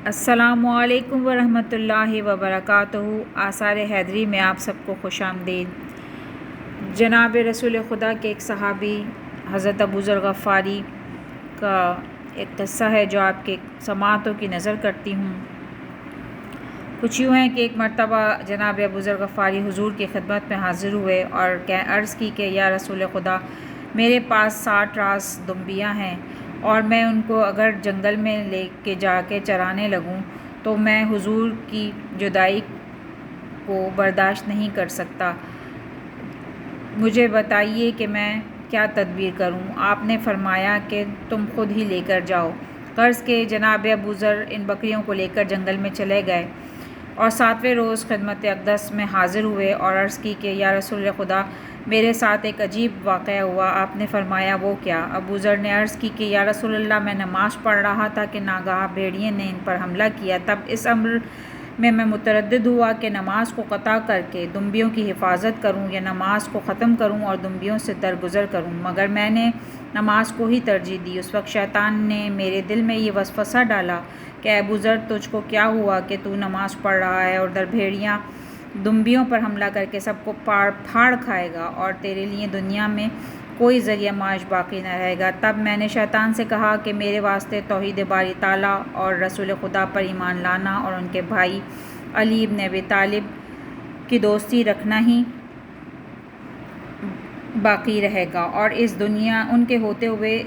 السلام علیکم ورحمۃ اللہ وبرکاتہ۔ آثار حیدری میں آپ سب کو خوش آمدید۔ جناب رسول خدا کے ایک صحابی حضرت ابو ذر غفاری کا ایک قصہ ہے جو آپ کے سماعتوں کی نظر کرتی ہوں۔ کچھ یوں ہیں کہ ایک مرتبہ جناب ابو ذر غفاری حضور کی خدمت میں حاضر ہوئے اور عرض کی کہ یا رسول خدا، میرے پاس 60 راس دنبیاں ہیں اور میں ان کو اگر جنگل میں لے کے جا کے چرانے لگوں تو میں حضور کی جدائی کو برداشت نہیں کر سکتا۔ مجھے بتائیے کہ میں کیا تدبیر کروں؟ آپ نے فرمایا کہ تم خود ہی لے کر جاؤ۔ غرض کہ جناب ابو ذر ان بکریوں کو لے کر جنگل میں چلے گئے اور 7ویں روز خدمت اقدس میں حاضر ہوئے اور عرض کی کہ یا رسول خدا، میرے ساتھ ایک عجیب واقعہ ہوا۔ آپ نے فرمایا وہ کیا؟ ابو ذر نے عرض کی کہ یا رسول اللہ، میں نماز پڑھ رہا تھا کہ ناگہاں بھیڑیے نے ان پر حملہ کیا۔ تب اس امر میں متردد ہوا کہ نماز کو قطع کر کے دنبیوں کی حفاظت کروں یا نماز کو ختم کروں اور دنبیوں سے درگزر کروں، مگر میں نے نماز کو ہی ترجیح دی۔ اس وقت شیطان نے میرے دل میں یہ وسوسہ ڈالا کہ ابو ذر، تجھ کو کیا ہوا کہ تو نماز پڑھ رہا ہے اور ادھر بھیڑیاں دنبیوں پر حملہ کر کے سب کو پھاڑ کھائے گا اور تیرے لیے دنیا میں کوئی ذریعہ معاش باقی نہ رہے گا۔ تب میں نے شیطان سے کہا کہ میرے واسطے توحید باری تعالیٰ اور رسول خدا پر ایمان لانا اور ان کے بھائی علی ابن ابی طالب کی دوستی رکھنا ہی باقی رہے گا، اور ان کے ہوتے ہوئے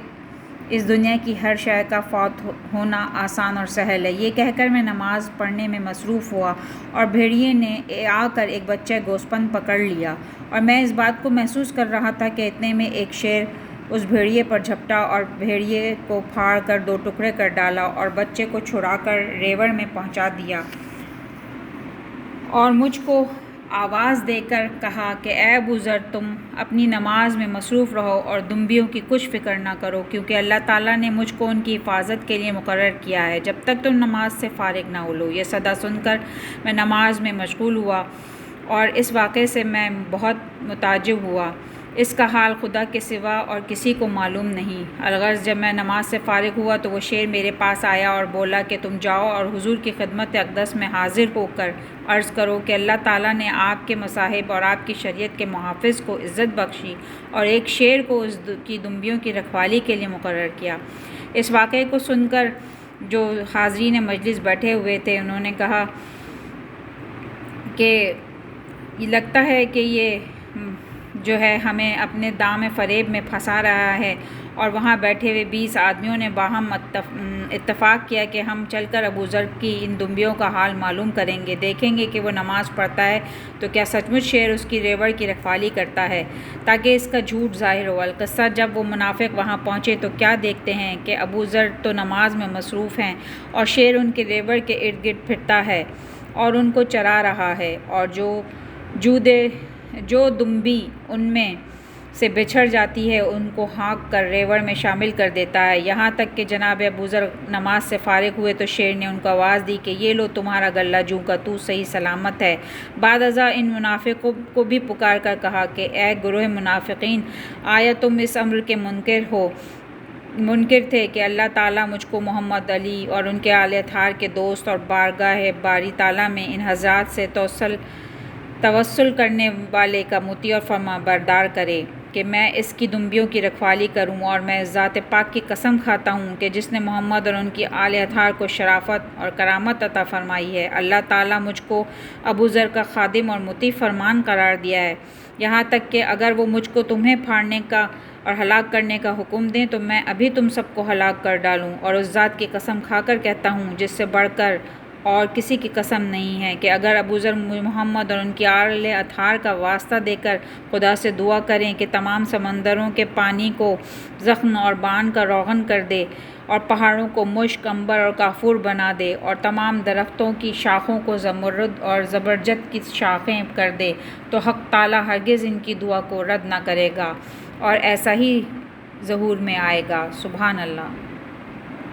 اس دنیا کی ہر شے کا فوت ہونا آسان اور سہل ہے۔ یہ کہہ کر میں نماز پڑھنے میں مصروف ہوا اور بھیڑیے نے آ کر ایک بچہ گوسپند پکڑ لیا، اور میں اس بات کو محسوس کر رہا تھا کہ اتنے میں ایک شیر اس بھیڑیے پر جھپٹا اور بھیڑیے کو پھاڑ کر 2 ٹکڑے کر ڈالا اور بچے کو چھڑا کر ریوڑ میں پہنچا دیا اور مجھ کو آواز دے کر کہا کہ اے ابو ذر، تم اپنی نماز میں مصروف رہو اور دنبیوں کی کچھ فکر نہ کرو، کیونکہ اللہ تعالیٰ نے مجھ کو ان کی حفاظت کے لیے مقرر کیا ہے جب تک تم نماز سے فارغ نہ ہو لو۔ یہ صدا سن کر میں نماز میں مشغول ہوا اور اس واقعے سے میں بہت متعجب ہوا۔ اس کا حال خدا کے سوا اور کسی کو معلوم نہیں۔ الغرض جب میں نماز سے فارغ ہوا تو وہ شیر میرے پاس آیا اور بولا کہ تم جاؤ اور حضور کی خدمت اقدس میں حاضر ہو کر عرض کرو کہ اللہ تعالیٰ نے آپ کے مصاحب اور آپ کی شریعت کے محافظ کو عزت بخشی اور ایک شیر کو اس کی دنبیوں کی رکھوالی کے لیے مقرر کیا۔ اس واقعے کو سن کر جو حاضرین مجلس بیٹھے ہوئے تھے انہوں نے کہا کہ لگتا ہے کہ یہ جو ہے ہمیں اپنے دام فریب میں پھنسا رہا ہے، اور وہاں بیٹھے ہوئے 20 آدمیوں نے باہم اتفاق کیا کہ ہم چل کر ابو ذر کی ان دنبیوں کا حال معلوم کریں گے، دیکھیں گے کہ وہ نماز پڑھتا ہے تو کیا سچ مچ شیر اس کی ریوڑ کی رکھوالی کرتا ہے تاکہ اس کا جھوٹ ظاہر ہو۔ القصہ جب وہ منافق وہاں پہنچے تو کیا دیکھتے ہیں کہ ابو ذر تو نماز میں مصروف ہیں اور شیر ان کے ریوڑ کے ارد گرد پھرتا ہے اور ان کو چرا رہا ہے، اور جو دنبی ان میں سے بچھڑ جاتی ہے ان کو ہانک کر ریوڑ میں شامل کر دیتا ہے۔ یہاں تک کہ جناب ابو ذر نماز سے فارغ ہوئے تو شیر نے ان کو آواز دی کہ یہ لو تمہارا غلہ جوں کا، تو صحیح سلامت ہے۔ بعد ازاں ان منافقوں کو بھی پکار کر کہا کہ اے گروہ منافقین، آیا تم اس امر کے منکر تھے کہ اللہ تعالیٰ مجھ کو محمد، علی اور ان کے آل اطہار کے دوست اور بارگاہ باری تعالیٰ میں ان حضرات سے توسل کرنے والے کا مطیع اور فرما بردار کرے کہ میں اس کی دنبیوں کی رکھوالی کروں، اور میں ذات پاک کی قسم کھاتا ہوں کہ جس نے محمد اور ان کی آل اطہار کو شرافت اور کرامت عطا فرمائی ہے، اللہ تعالیٰ مجھ کو ابو ذر کا خادم اور مطیع فرمان قرار دیا ہے، یہاں تک کہ اگر وہ مجھ کو تمہیں پھاڑنے کا اور ہلاک کرنے کا حکم دیں تو میں ابھی تم سب کو ہلاک کر ڈالوں، اور اس ذات کی قسم کھا کر کہتا ہوں جس سے بڑھ کر اور کسی کی قسم نہیں ہے کہ اگر ابو ذر محمد اور ان کی آل اطہار کا واسطہ دے کر خدا سے دعا کریں کہ تمام سمندروں کے پانی کو زخم اور بان کا روغن کر دے اور پہاڑوں کو مشک، عنبر اور کافور بنا دے اور تمام درختوں کی شاخوں کو زمرد اور زبرجد کی شاخیں کر دے، تو حق تعالیٰ ہرگز ان کی دعا کو رد نہ کرے گا اور ایسا ہی ظہور میں آئے گا۔ سبحان اللہ۔